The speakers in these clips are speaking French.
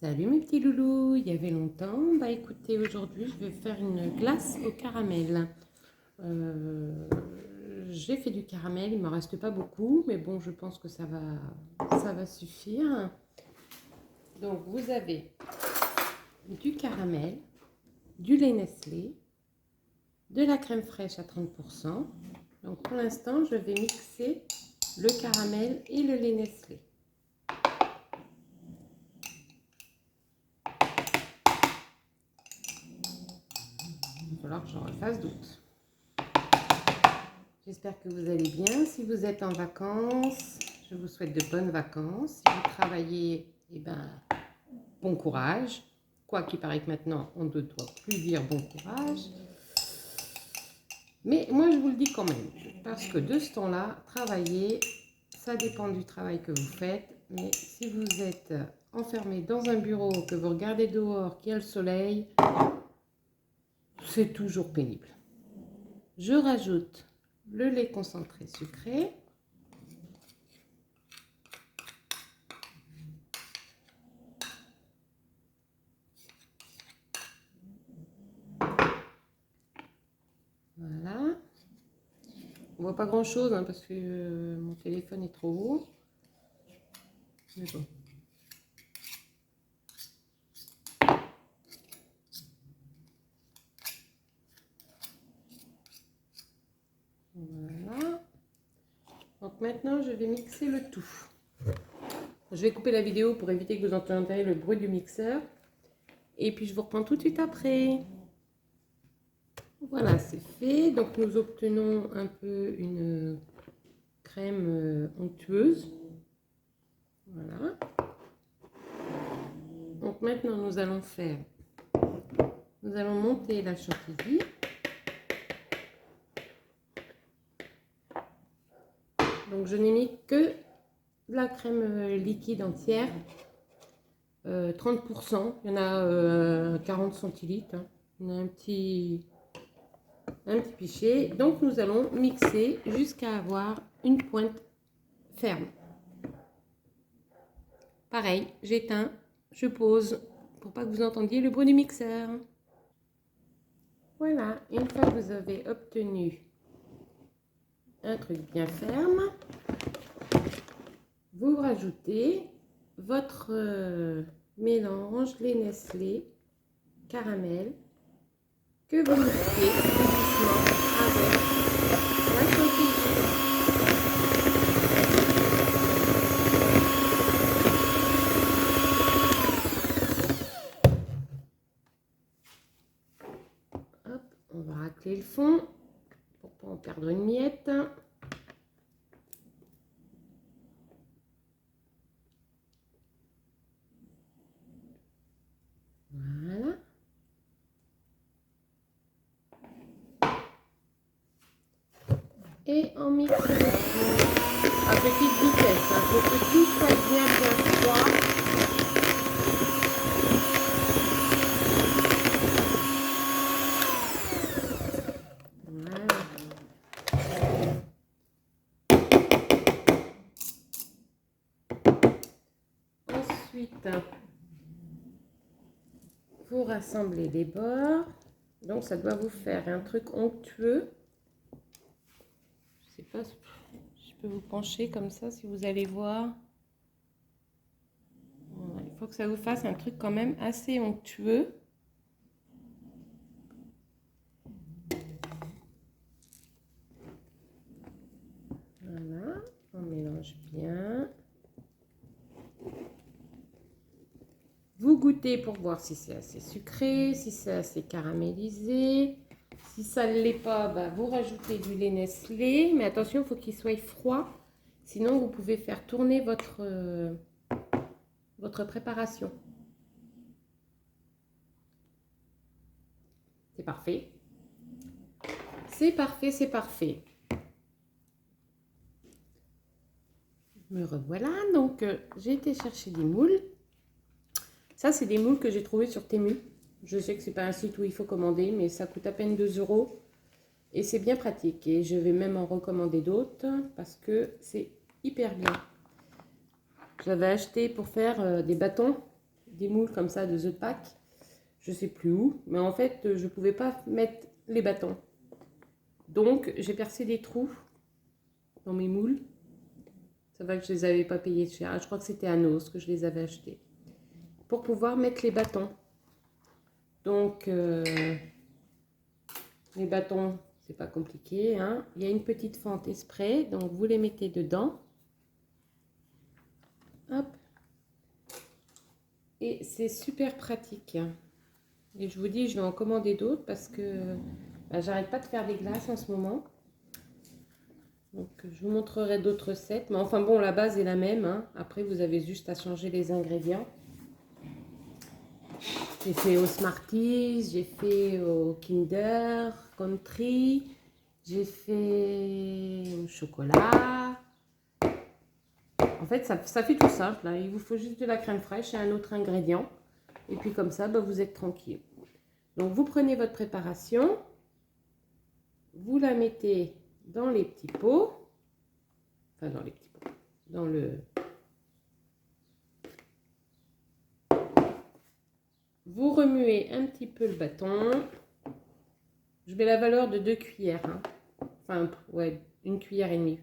Salut mes petits loulous, il y avait longtemps. Bah écoutez, aujourd'hui je vais faire une glace au caramel. Euh, j'ai fait du caramel, il ne m'en reste pas beaucoup, mais bon, je pense que ça va suffire. Donc vous avez du caramel, du lait Nestlé, de la crème fraîche à 30%. Donc pour l'instant, je vais mixer le caramel et le lait Nestlé. Il va falloir que j'en refasse d'autres. J'espère que vous allez bien. Si vous êtes en vacances, je vous souhaite de bonnes vacances. Si vous travaillez, eh ben, bon courage. Quoi qu'il paraît que maintenant, on ne doit plus dire bon courage. Mais moi, je vous le dis quand même. Parce que de ce temps-là, travailler, ça dépend du travail que vous faites. Mais si vous êtes enfermé dans un bureau, que vous regardez dehors, qu'il y a le soleil, c'est toujours pénible. Je rajoute le lait concentré sucré. Voilà. On voit pas grand chose hein, parce que mon téléphone est trop haut. Mais bon. Voilà. Donc maintenant, je vais mixer le tout. Je vais couper la vidéo pour éviter que vous entendiez le bruit du mixeur. Et puis je vous reprends tout de suite après. Voilà, c'est fait. Donc nous obtenons un peu une crème onctueuse. Voilà. Donc maintenant, nous allons monter la chantilly. Donc je n'ai mis que de la crème liquide entière. 30%, il y en a 40 centilitres, hein. On a un petit pichet. Donc nous allons mixer jusqu'à avoir une pointe ferme. Pareil, j'éteins, je pose pour pas que vous entendiez le bruit du mixeur. Voilà, une fois que vous avez obtenu un truc bien ferme, vous rajoutez votre mélange, les Nestlé, caramel, que vous mixez doucement avec la chantilly. Hop, on va racler le fond pour ne pas en perdre une miette. Voilà. Et on mixe le tout à petite vitesse, hein, pour que tout soit bien froid. Voilà. Ensuite, vous rassemblez les bords. Donc ça doit vous faire un truc onctueux. Je sais pas si je peux vous pencher comme ça si vous allez voir. Voilà, il faut que ça vous fasse un truc quand même assez onctueux. Voilà, on mélange bien. Vous goûtez pour voir si c'est assez sucré, si c'est assez caramélisé. Si ça ne l'est pas, bah, vous rajoutez du lait Nestlé. Mais attention, il faut qu'il soit froid. Sinon, vous pouvez faire tourner votre préparation. C'est parfait. C'est parfait, c'est parfait. Me revoilà. Donc, j'ai été chercher des moules. Ça, c'est des moules que j'ai trouvés sur Temu. Je sais que c'est pas un site où il faut commander, mais ça coûte à peine 2 €. Et c'est bien pratique. Et je vais même en recommander d'autres parce que c'est hyper bien. J'avais acheté pour faire des bâtons des moules comme ça de The Pack. Je sais plus où. Mais en fait, je ne pouvais pas mettre les bâtons. Donc, j'ai percé des trous dans mes moules. Ça va que je ne les avais pas payés cher. Je crois que c'était à Nos que je les avais achetés. Pour pouvoir mettre les bâtons. Donc, les bâtons, c'est pas compliqué, hein. Il y a une petite fente exprès, donc vous les mettez dedans. Hop. Et c'est super pratique. Et je vous dis, je vais en commander d'autres parce que j'arrête pas de faire des glaces en ce moment. Donc, je vous montrerai d'autres recettes. Mais enfin bon, la base est la même, hein. Après, vous avez juste à changer les ingrédients. J'ai fait au Smarties, j'ai fait au Kinder Country, j'ai fait au chocolat. En fait, ça fait tout simple, hein. Il vous faut juste de la crème fraîche et un autre ingrédient. Et puis comme ça, vous êtes tranquille. Donc, vous prenez votre préparation, vous la mettez dans les petits pots. Enfin, dans les petits pots. Dans le... Vous remuez un petit peu le bâton. Je mets la valeur de 2 cuillères. Hein. Enfin, ouais, 1 cuillère et demie.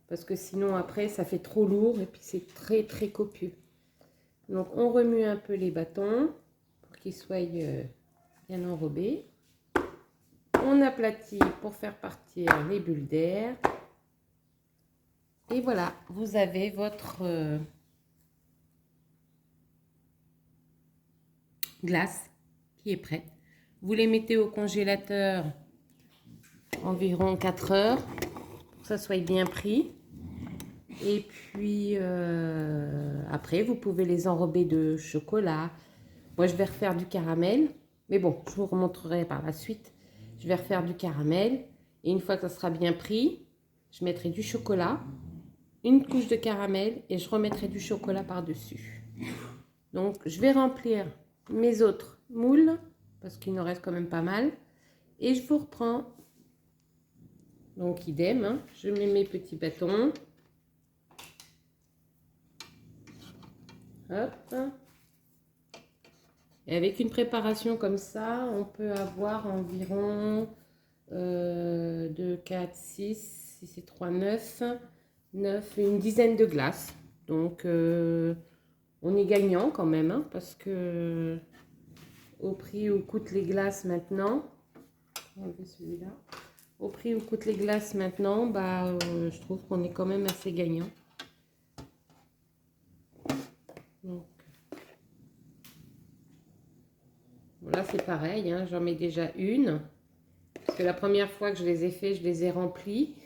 Parce que sinon, après, ça fait trop lourd et puis c'est très, très copieux. Donc, on remue un peu les bâtons pour qu'ils soient bien enrobés. On aplatit pour faire partir les bulles d'air. Et voilà, vous avez votre glace qui est prête. Vous les mettez au congélateur environ 4 heures pour que ça soit bien pris. Et puis après, vous pouvez les enrober de chocolat. Moi, je vais refaire du caramel. Mais bon, je vous remontrerai par la suite. Je vais refaire du caramel. Et une fois que ça sera bien pris, je mettrai du chocolat, une couche de caramel et je remettrai du chocolat par-dessus. Donc, je vais remplir mes autres moules parce qu'il nous reste quand même pas mal. Et je vous reprends. Donc, idem, hein, je mets mes petits bâtons. Hop. Et avec une préparation comme ça, on peut avoir environ 2, 4, 6, si c'est 3, 9, une dizaine de glaces. Donc, on est gagnant quand même, hein, parce que au prix où coûtent les glaces maintenant, on va enlever celui-là. Au prix où coûtent les glaces maintenant, je trouve qu'on est quand même assez gagnant. Donc, là c'est pareil, hein, j'en mets déjà une. Parce que la première fois que je les ai fait, je les ai remplis.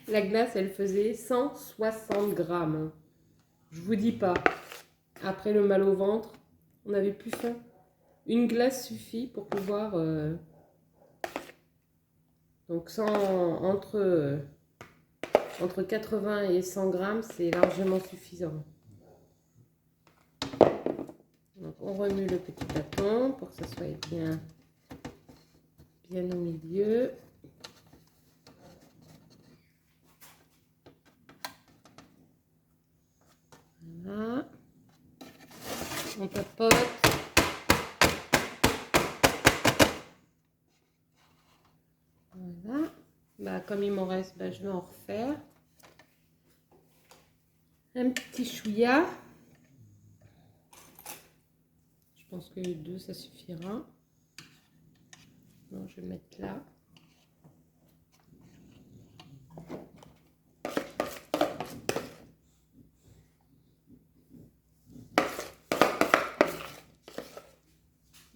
La glace, elle faisait 160 grammes. Je vous dis pas. Après le mal au ventre, on n'avait plus faim. Une glace suffit pour pouvoir... donc entre 80 et 100 grammes, c'est largement suffisant. Donc on remue le petit bâton pour que ça soit bien au milieu. Voilà. On tapote. Voilà. Comme il m'en reste, je vais en refaire. Un petit chouïa. Je pense que 2, ça suffira. Non, je vais le mettre là.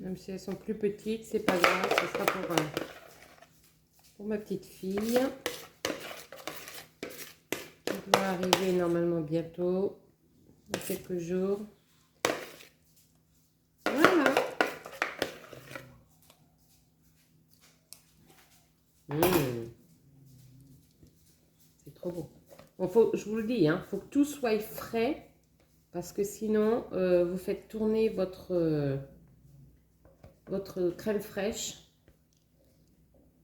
Même si elles sont plus petites, c'est pas grave, ce sera pour ma petite fille. Elle doit arriver normalement bientôt, dans quelques jours. Voilà. C'est trop beau. Bon, je vous le dis, hein, faut que tout soit frais, parce que sinon, vous faites tourner votre crème fraîche.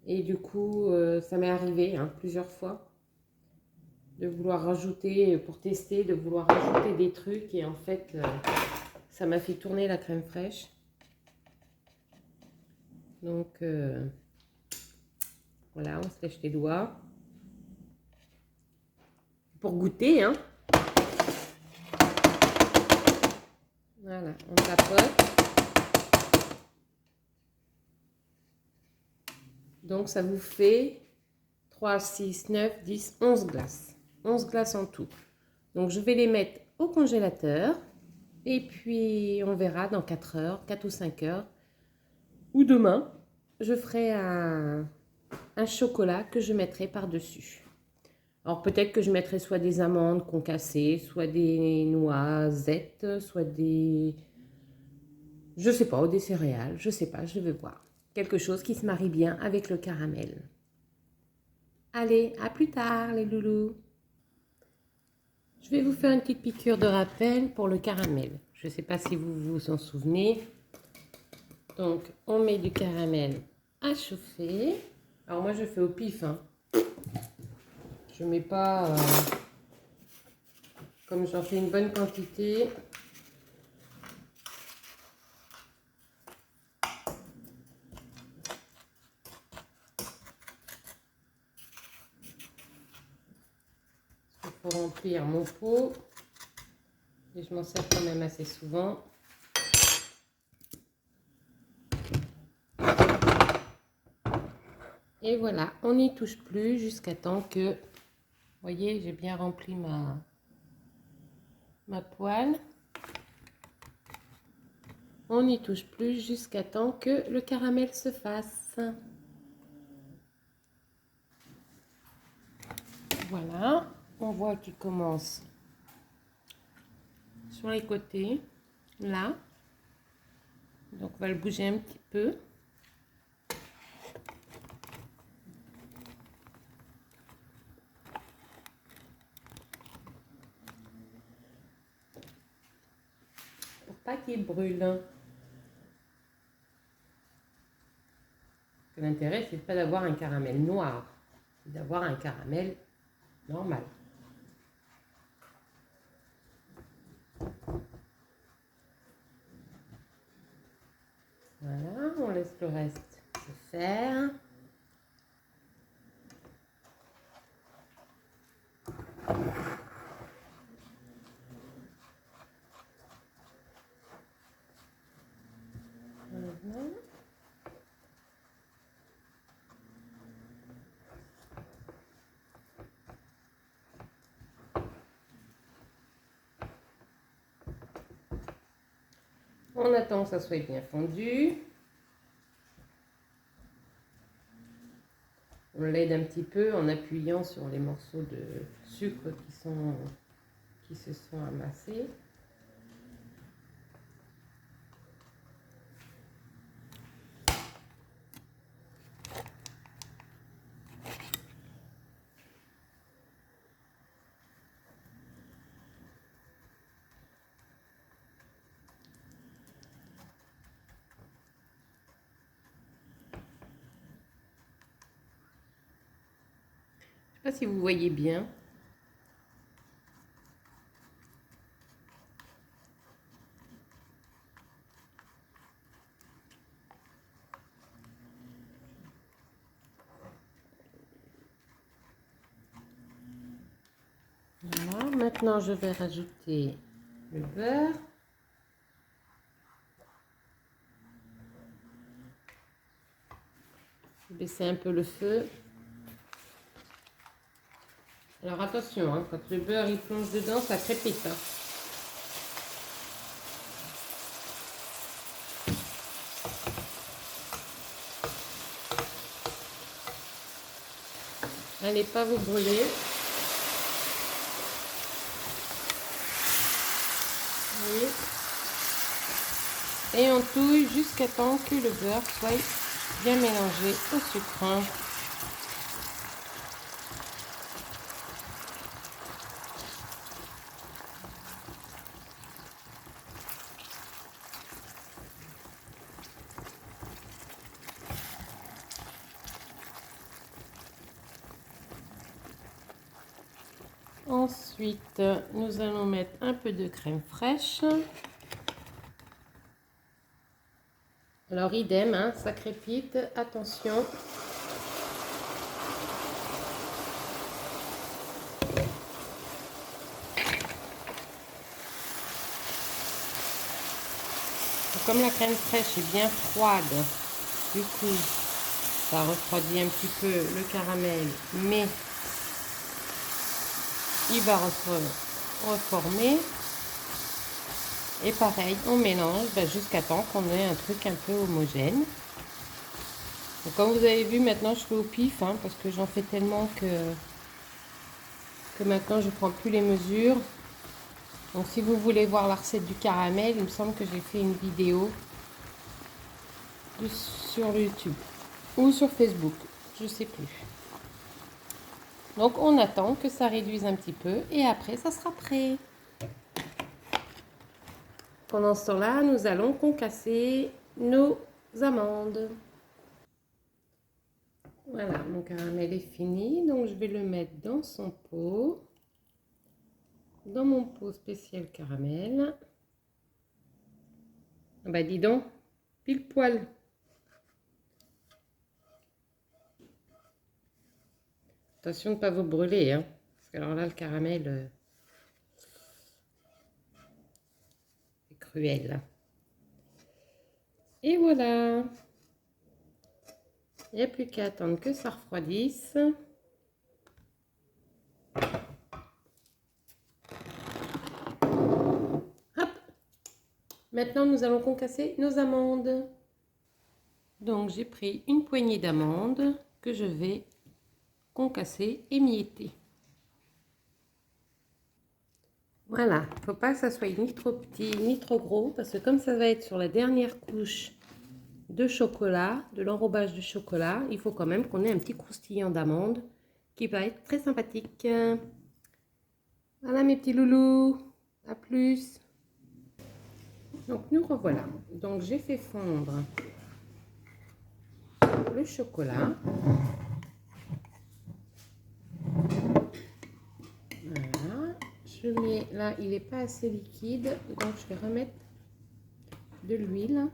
Et du coup, ça m'est arrivé plusieurs fois de vouloir rajouter, pour tester, de vouloir rajouter des trucs. Et en fait, ça m'a fait tourner la crème fraîche. Donc, voilà, on se lèche les doigts. Pour goûter, hein. Voilà, on tapote. Donc, ça vous fait 3, 6, 9, 10, 11 glaces. 11 glaces en tout. Donc, je vais les mettre au congélateur. Et puis, on verra dans 4 heures, 4 ou 5 heures. Ou demain, je ferai un chocolat que je mettrai par-dessus. Alors, peut-être que je mettrai soit des amandes concassées, soit des noisettes, soit des... Je sais pas, ou des céréales, je sais pas, je vais voir. Quelque chose qui se marie bien avec le caramel. Allez, à plus tard les loulous. Je vais vous faire une petite piqûre de rappel pour le caramel. Je ne sais pas si vous vous en souvenez. Donc, on met du caramel à chauffer. Alors moi, je fais au pif, hein. Je mets pas... comme j'en fais une bonne quantité. Il faut remplir mon pot. Et je m'en sers quand même assez souvent. Et voilà, on n'y touche plus jusqu'à temps que... Vous voyez, j'ai bien rempli ma poêle. On n'y touche plus jusqu'à temps que le caramel se fasse. Voilà, on voit qu'il commence sur les côtés, là. Donc on va le bouger un petit peu. Pour pas qu'il brûle. L'intérêt, c'est pas d'avoir un caramel noir, c'est d'avoir un caramel normal. Voilà, on laisse le reste se faire. Voilà. On attend que ça soit bien fondu. On l'aide un petit peu en appuyant sur les morceaux de sucre qui se sont amassés. Je ne sais pas si vous voyez bien. Voilà, maintenant je vais rajouter le beurre. Baisser un peu le feu. Alors attention, hein, quand le beurre il plonge dedans, ça crépite. Hein. Allez pas vous brûler. Oui. Et on touille jusqu'à temps que le beurre soit bien mélangé au sucre. Ensuite, nous allons mettre un peu de crème fraîche. Alors idem, hein, ça crépite, attention. Comme la crème fraîche est bien froide, du coup, ça refroidit un petit peu le caramel, mais il va reformer. Et pareil, on mélange jusqu'à temps qu'on ait un truc un peu homogène. Donc, comme vous avez vu, maintenant je fais au pif, hein, parce que j'en fais tellement que maintenant je ne prends plus les mesures. Donc si vous voulez voir la recette du caramel, il me semble que j'ai fait une vidéo sur YouTube ou sur Facebook, je sais plus. Donc on attend que ça réduise un petit peu et après ça sera prêt. Pendant ce temps-là, nous allons concasser nos amandes. Voilà, mon caramel est fini, donc je vais le mettre dans son pot, dans mon pot spécial caramel. Ah bah dis donc, pile poil. Attention de ne pas vous brûler, hein, parce que alors là, le caramel est cruel. Et voilà. Il n'y a plus qu'à attendre que ça refroidisse. Hop. Maintenant, nous allons concasser nos amandes. Donc, j'ai pris une poignée d'amandes que je vais concasser, émietter. Voilà, il ne faut pas que ça soit ni trop petit ni trop gros parce que comme ça va être sur la dernière couche de chocolat, de l'enrobage de chocolat, il faut quand même qu'on ait un petit croustillant d'amande qui va être très sympathique. Voilà mes petits loulous, à plus. Donc nous revoilà. Donc j'ai fait fondre le chocolat. Voilà. Je mets là, il n'est pas assez liquide, donc je vais remettre de l'huile.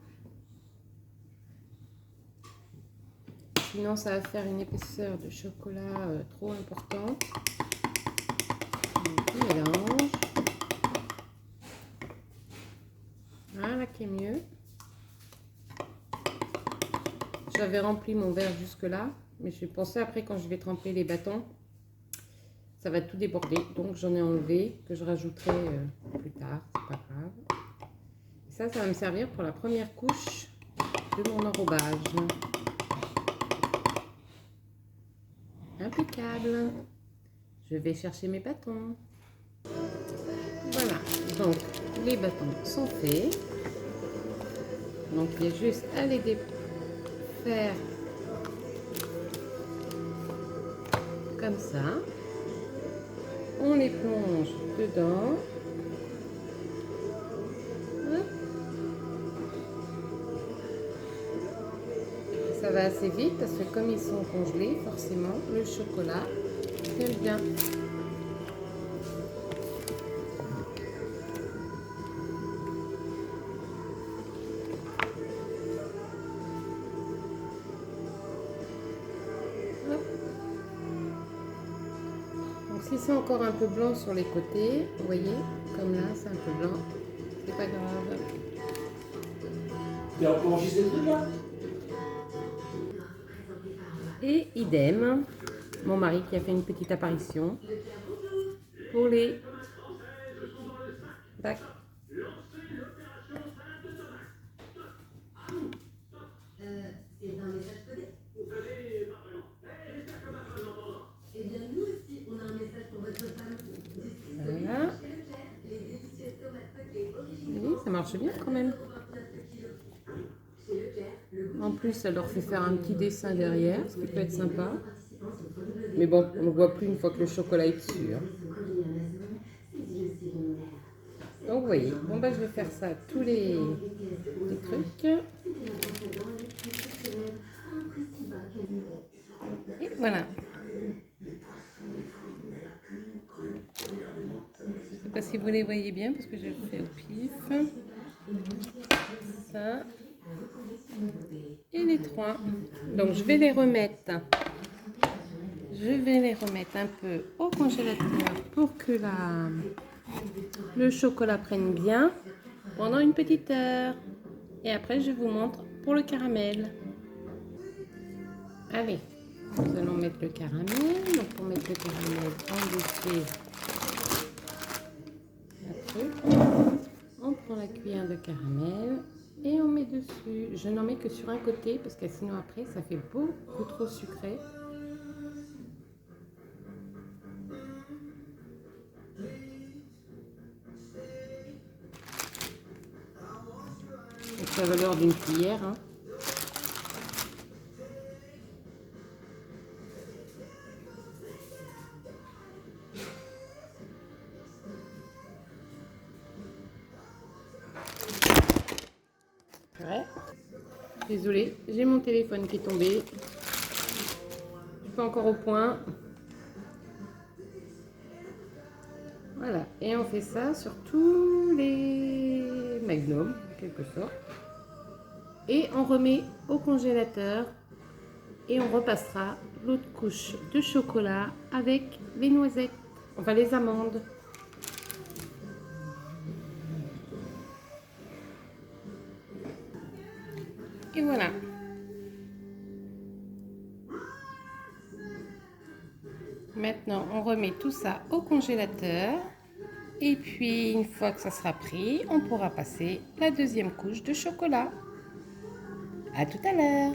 Sinon ça va faire une épaisseur de chocolat trop importante. Donc, on mélange. Voilà qui est mieux. J'avais rempli mon verre jusque là, mais je pensais après quand je vais tremper les bâtons, ça va tout déborder. Donc j'en ai enlevé, que je rajouterai plus tard, c'est pas grave. Et ça va me servir pour la première couche de mon enrobage. Impeccable. Je vais chercher mes bâtons. Voilà, donc les bâtons sont faits. Donc il y a juste à les défaire comme ça. On les plonge dedans. Ça va assez vite parce que comme ils sont congelés, forcément, le chocolat aime bien. Donc si c'est encore un peu blanc sur les côtés, vous voyez, comme là c'est un peu blanc, c'est pas grave. Mais on peut enregistrer le truc là? Et idem, mon mari qui a fait une petite apparition pour les bacs. Voilà. Oui, ça marche bien quand même. En plus, ça leur fait faire un petit dessin derrière, ce qui peut être sympa. Mais bon, on ne voit plus une fois que le chocolat est dessus. Hein. Donc vous voyez, bon bah je vais faire ça à tous les trucs. Et voilà. Je ne sais pas si vous les voyez bien parce que je le fais au pif. Ça. et les 3. Donc je vais les remettre. Je vais les remettre un peu au congélateur pour que le chocolat prenne bien pendant une petite heure. Et après, je vous montre pour le caramel. Allez, nous allons mettre le caramel. Donc pour mettre le caramel, on prend la cuillère de caramel et on met dessus. Je n'en mets que sur un côté parce que sinon après, ça fait beaucoup trop sucré. Donc, la valeur d'une cuillère. Hein. Ouais. Désolée, j'ai mon téléphone qui est tombé. Je suis pas encore au point. Voilà, et on fait ça sur tous les magnums, en quelque sorte. Et on remet au congélateur et on repassera l'autre couche de chocolat avec les noisettes, enfin les amandes. Et voilà. Maintenant, on remet tout ça au congélateur. Et puis, une fois que ça sera pris, on pourra passer la deuxième couche de chocolat. À tout à l'heure.